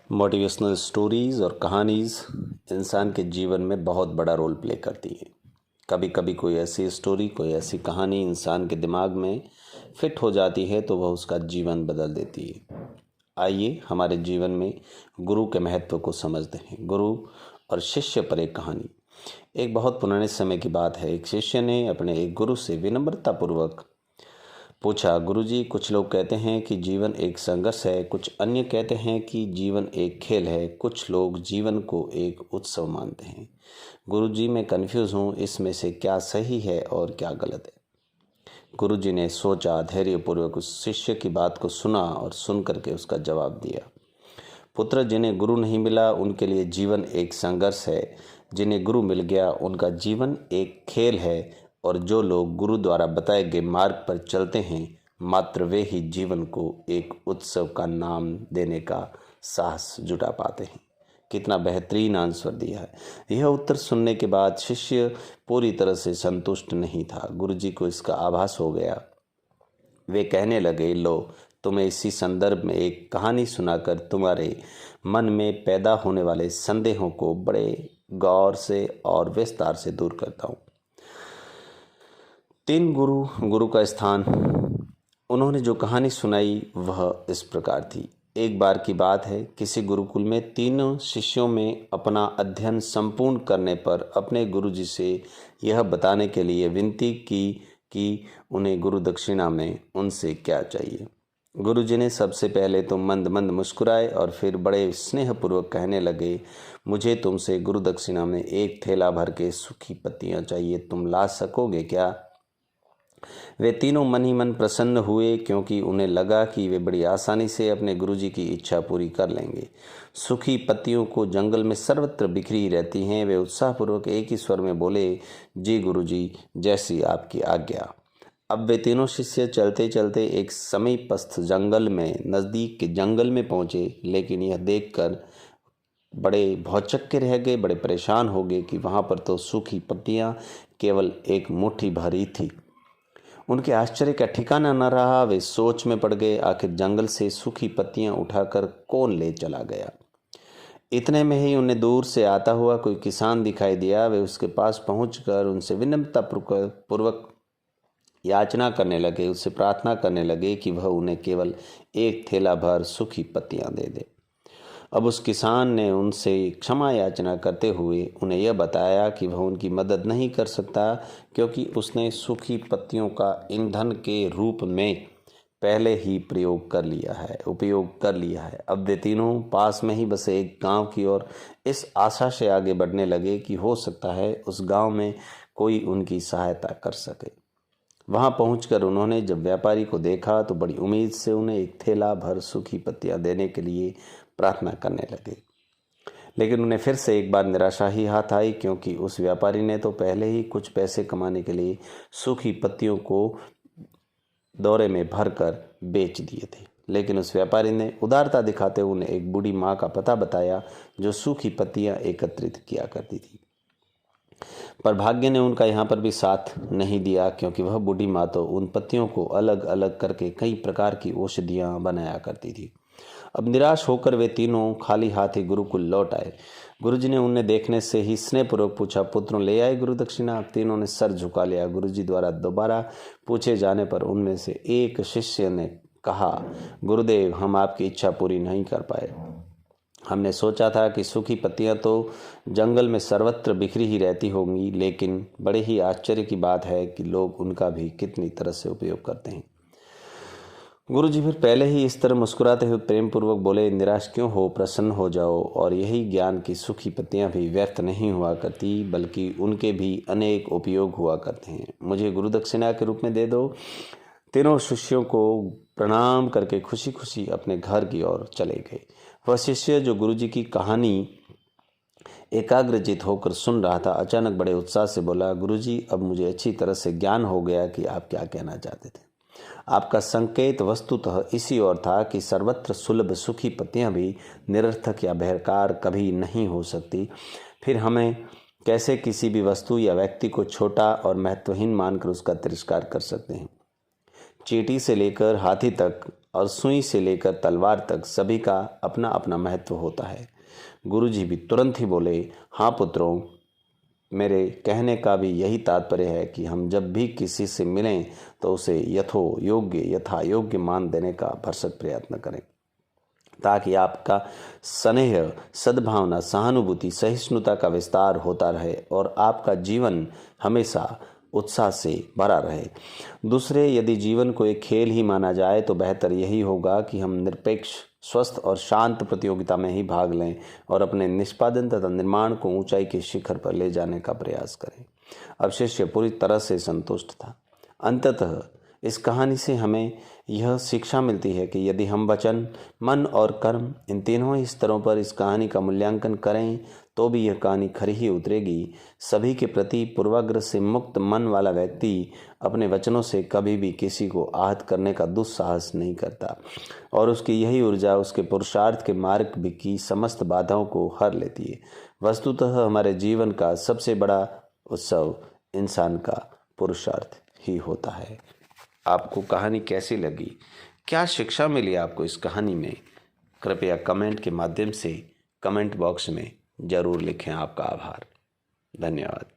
Motivational stories और कहानीज़ इंसान के जीवन में बहुत बड़ा रोल प्ले करती हैं। कभी कभी कोई ऐसी स्टोरी, कोई ऐसी कहानी इंसान के दिमाग में फिट हो जाती है तो वह उसका जीवन बदल देती है। आइए हमारे जीवन में गुरु के महत्व को समझते हैं। गुरु और शिष्य पर एक कहानी। एक बहुत पुराने समय की बात है। एक शिष्य ने अपने एक गुरु से विनम्रतापूर्वक पूछा, गुरुजी, कुछ लोग कहते हैं कि जीवन एक संघर्ष है, कुछ अन्य कहते हैं कि जीवन एक खेल है, कुछ लोग जीवन को एक उत्सव मानते हैं। गुरुजी, मैं कंफ्यूज हूँ, इसमें से क्या सही है और क्या गलत है? गुरुजी ने सोचा, धैर्यपूर्वक उस शिष्य की बात को सुना और सुन करके उसका जवाब दिया। पुत्र, जिन्हें गुरु नहीं मिला उनके लिए जीवन एक संघर्ष है, जिन्हें गुरु मिल गया उनका जीवन एक खेल है, और जो लोग गुरु द्वारा बताए गए मार्ग पर चलते हैं मात्र वे ही जीवन को एक उत्सव का नाम देने का साहस जुटा पाते हैं। कितना बेहतरीन आंसर दिया है। यह उत्तर सुनने के बाद शिष्य पूरी तरह से संतुष्ट नहीं था। गुरुजी को इसका आभास हो गया। वे कहने लगे, लो, तुम्हें इसी संदर्भ में एक कहानी सुनाकर तुम्हारे मन में पैदा होने वाले संदेहों को बड़े गौर से और विस्तार से दूर करता हूँ। 3 गुरु का स्थान। उन्होंने जो कहानी सुनाई वह इस प्रकार थी। एक बार की बात है, किसी गुरुकुल में 3 शिष्यों में अपना अध्ययन संपूर्ण करने पर अपने गुरुजी से यह बताने के लिए विनती की कि उन्हें गुरु दक्षिणा में उनसे क्या चाहिए। गुरुजी ने सबसे पहले तो मंद मंद मुस्कुराए और फिर बड़े स्नेहपूर्वक कहने लगे, मुझे तुमसे गुरु दक्षिणा में 1 थैला भर के सूखी पत्तियां चाहिए, तुम ला सकोगे क्या? वे तीनों मन ही मन प्रसन्न हुए, क्योंकि उन्हें लगा कि वे बड़ी आसानी से अपने गुरुजी की इच्छा पूरी कर लेंगे। सूखी पत्तियों को जंगल में सर्वत्र बिखरी रहती हैं। वे उत्साहपूर्वक एक ही स्वर में बोले, जी गुरुजी, जैसी आपकी आज्ञा। अब वे तीनों शिष्य चलते चलते एक समीपस्थ जंगल में, नज़दीक के जंगल में पहुँचे, लेकिन यह देखकर बड़े भौचक्के रह गए, बड़े परेशान हो गए कि वहाँ पर तो सूखी पत्तियाँ केवल एक मुट्ठी भर ही थी। उनके आश्चर्य का ठिकाना न रहा। वे सोच में पड़ गए, आखिर जंगल से सूखी पत्तियां उठाकर कौन ले चला गया। इतने में ही उन्हें दूर से आता हुआ कोई किसान दिखाई दिया। वे उसके पास पहुंचकर उनसे विनम्रतापूर्वक याचना करने लगे, उससे प्रार्थना करने लगे कि वह उन्हें केवल 1 थैला भर सूखी पत्तियां दे दे। अब उस किसान ने उनसे क्षमा याचना करते हुए उन्हें यह बताया कि वह उनकी मदद नहीं कर सकता, क्योंकि उसने सूखी पत्तियों का ईंधन के रूप में पहले ही उपयोग कर लिया है। अब वे तीनों पास में ही बसे एक गांव की ओर इस आशा से आगे बढ़ने लगे कि हो सकता है उस गांव में कोई उनकी सहायता कर सके। वहां पहुंचकर उन्होंने जब व्यापारी को देखा तो बड़ी उम्मीद से उन्हें 1 थैला भर सूखी पत्तियां देने के लिए प्रार्थना करने लगे, लेकिन उन्हें फिर से एक बार निराशा ही हाथ आई, क्योंकि उस व्यापारी ने तो पहले ही कुछ पैसे कमाने के लिए सूखी पत्तियों को दौरे में भरकर बेच दिए थे। लेकिन उस व्यापारी ने उदारता दिखाते हुए उन्हें एक बूढ़ी माँ का पता बताया जो सूखी पत्तियां एकत्रित किया करती थी। पर भाग्य ने उनका यहाँ पर भी साथ नहीं दिया, क्योंकि वह बूढ़ी माँ तो उन पत्तियों को अलग अलग करके कई प्रकार की औषधियाँ बनाया करती थी। अब निराश होकर वे तीनों खाली हाथ ही गुरुकुल लौट आए। गुरुजी ने उन्हें देखने से ही स्नेहपूर्वक पूछा, पुत्रों, ले आए गुरु दक्षिणा? तीनों ने सर झुका लिया। गुरुजी द्वारा दोबारा पूछे जाने पर उनमें से एक शिष्य ने कहा, गुरुदेव, हम आपकी इच्छा पूरी नहीं कर पाए। हमने सोचा था कि सूखी पत्तियां तो जंगल में सर्वत्र बिखरी ही रहती होंगी, लेकिन बड़े ही आश्चर्य की बात है कि लोग उनका भी कितनी तरह से उपयोग करते हैं। गुरुजी फिर पहले ही इस तरह मुस्कुराते हुए प्रेम पूर्वक बोले, निराश क्यों हो, प्रसन्न हो जाओ। और यही ज्ञान की सूखी पत्तियां भी व्यर्थ नहीं हुआ करती, बल्कि उनके भी अनेक उपयोग हुआ करते हैं। मुझे गुरु दक्षिणा के रूप में दे दो। तीनों शिष्यों को प्रणाम करके खुशी खुशी अपने घर की ओर चले गए। वह शिष्य जो गुरुजी की कहानी एकाग्रचित होकर सुन रहा था, अचानक बड़े उत्साह से बोला, गुरुजी, अब मुझे अच्छी तरह से ज्ञान हो गया कि आप क्या कहना चाहते थे। आपका संकेत वस्तुतः इसी ओर था कि सर्वत्र सुलभ सूखी पत्तियां भी निरर्थक या बेकार कभी नहीं हो सकती। फिर हमें कैसे किसी भी वस्तु या व्यक्ति को छोटा और महत्वहीन मानकर उसका तिरस्कार कर सकते हैं। चींटी से लेकर हाथी तक और सुई से लेकर तलवार तक सभी का अपना अपना महत्व होता है। गुरुजी भी तुरंत ही बोले, हाँ पुत्रों, मेरे कहने का भी यही तात्पर्य है कि हम जब भी किसी से मिलें तो उसे यथा योग्य मान देने का भरसक प्रयत्न करें, ताकि आपका स्नेह, सद्भावना, सहानुभूति, सहिष्णुता का विस्तार होता रहे और आपका जीवन हमेशा उत्साह से भरा रहे। दूसरे, यदि जीवन को एक खेल ही माना जाए तो बेहतर यही होगा कि हम निरपेक्ष, स्वस्थ और शांत प्रतियोगिता में ही भाग लें और अपने निष्पादन तथा निर्माण को ऊंचाई के शिखर पर ले जाने का प्रयास करें। अब शिष्य पूरी तरह से संतुष्ट था। अंततः इस कहानी से हमें यह शिक्षा मिलती है कि यदि हम वचन, मन और कर्म, इन तीनों ही स्तरों पर इस कहानी का मूल्यांकन करें तो भी यह कहानी खरी ही उतरेगी। सभी के प्रति पूर्वाग्रह से मुक्त मन वाला व्यक्ति अपने वचनों से कभी भी किसी को आहत करने का दुस्साहस नहीं करता और उसकी यही ऊर्जा उसके पुरुषार्थ के मार्ग की समस्त बाधाओं को हर लेती है। वस्तुतः हमारे जीवन का सबसे बड़ा उत्सव इंसान का पुरुषार्थ ही होता है। आपको कहानी कैसी लगी? क्या शिक्षा मिली आपको इस कहानी में? कृपया कमेंट के माध्यम से कमेंट बॉक्स में ज़रूर लिखें। आपका आभार। धन्यवाद।